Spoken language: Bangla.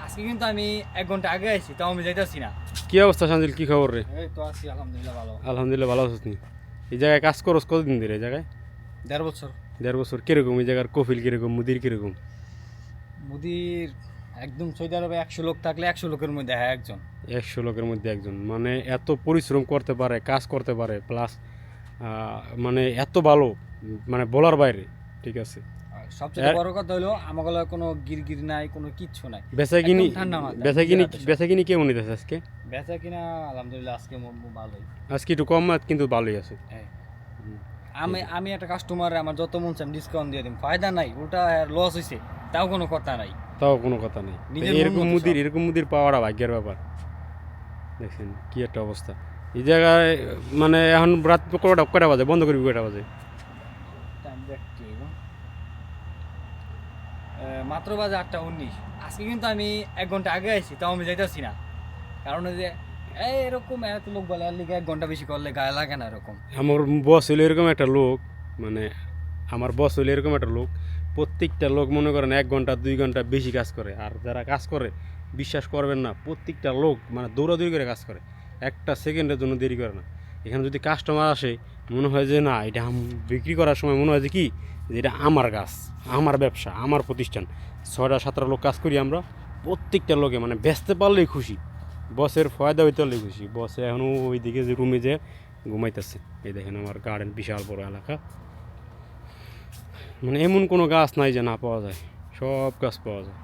আজকে কিন্তু আমি 1 ঘন্টা আগে আইছি, তাও আমি যাইতাছি না। কি অবস্থা শান্তিল, কি খবর রে? এই তো আছি আলহামদুলিল্লাহ ভালো। আলহামদুলিল্লাহ ভালো আছিস নি? এই জায়গায় কাজ করস কতদিন ধরে এই জায়গায়? 1.5 বছর। 1.5 বছর। কিরকম এই জায়গার কফিল, কিরকম মুদির, কিরকম? মুদির একদম সৌদি আরবে 100 লোক থাকলে 100 লোকের মধ্যে হ্যাঁ একজন। 100 লোকের মধ্যে একজন, মানে এত পরিশ্রম করতে পারে, কাজ করতে পারে, প্লাস মানে এত ভালো, মানে বলার বাইরে। ঠিক আছে। আর সবচেয়ে বড় কথা হলো আমাগুলো কোনো গিরগির নাই, কোনো কিচ্ছু নাই। বেচাকিনি, একদম ঠান্ডা মাথা। বেচাকিনি কেমন নিতেছে আজকে? বেচা কিনা আলহামদুলিল্লাহ আজকে ভালোই। আজকে একটু কম কিন্তু ভালোই আছে। হ্যাঁ। আমি একটা কাস্টমার, আমার যত মন চাই ডিসকাউন্ট দিয়ে দিম, ফায়দা নাই, উল্টা লস হইছে, তাও কোনো কথা নাই। তাও কোনো কথা নেই। নিজের এরকম মন মতো মুদির, সব। এরকম মুদির পাওয়াটা ভাগ্যের ব্যাপার। দেখছেন কি একটা অবস্থা এই জায়গায়। মানে এখন রাত কয়টা বাজে, বন্ধ করবি কয়টা বাজে? টাইম দেখছি মাত্র বাজে 8:19। আজকে কিন্তু আমি 1 ঘন্টা আগে আইছি, তাও আমি যাইতাছি না। কারণ ওই যে এরকম এত লোক বলে আর লিগে 1 ঘন্টা বেশি করলে গায়ে লাগে না এরকম। আমার বস হইলো এরকম একটা লোক, মানে আমার বস হইলো এরকম একটা লোক, প্রত্যেকটা লোক মনে করেন 1 ঘন্টা 2 ঘন্টা বেশি কাজ করে। আর যারা কাজ করে বিশ্বাস করবেন না, প্রত্যেকটা লোক মানে দৌড়াদৌড়ি করে কাজ করে, একটা সেকেন্ডের জন্য দেরি করে না। এখানে যদি কাস্টমার আসে মনে হয় যে না, এটা বিক্রি করার সময় মনে হয় যে কি, যে এটা আমার গাছ, আমার ব্যবসা, আমার প্রতিষ্ঠান। 6টা 7টা লোক কাজ করি আমরা, প্রত্যেকটা লোকে মানে বেচতে পারলেই খুশি, বসের ফয়দা হইতে পারলেই খুশি। বসে এখনও ওইদিকে যে রুমে যে ঘুমাইতেছে। এই দেখেন আমার গার্ডেন, বিশাল বড় এলাকা, মানে এমন কোনো গাছ নাই যে না পাওয়া যায়, সব গাছ পাওয়া যায়।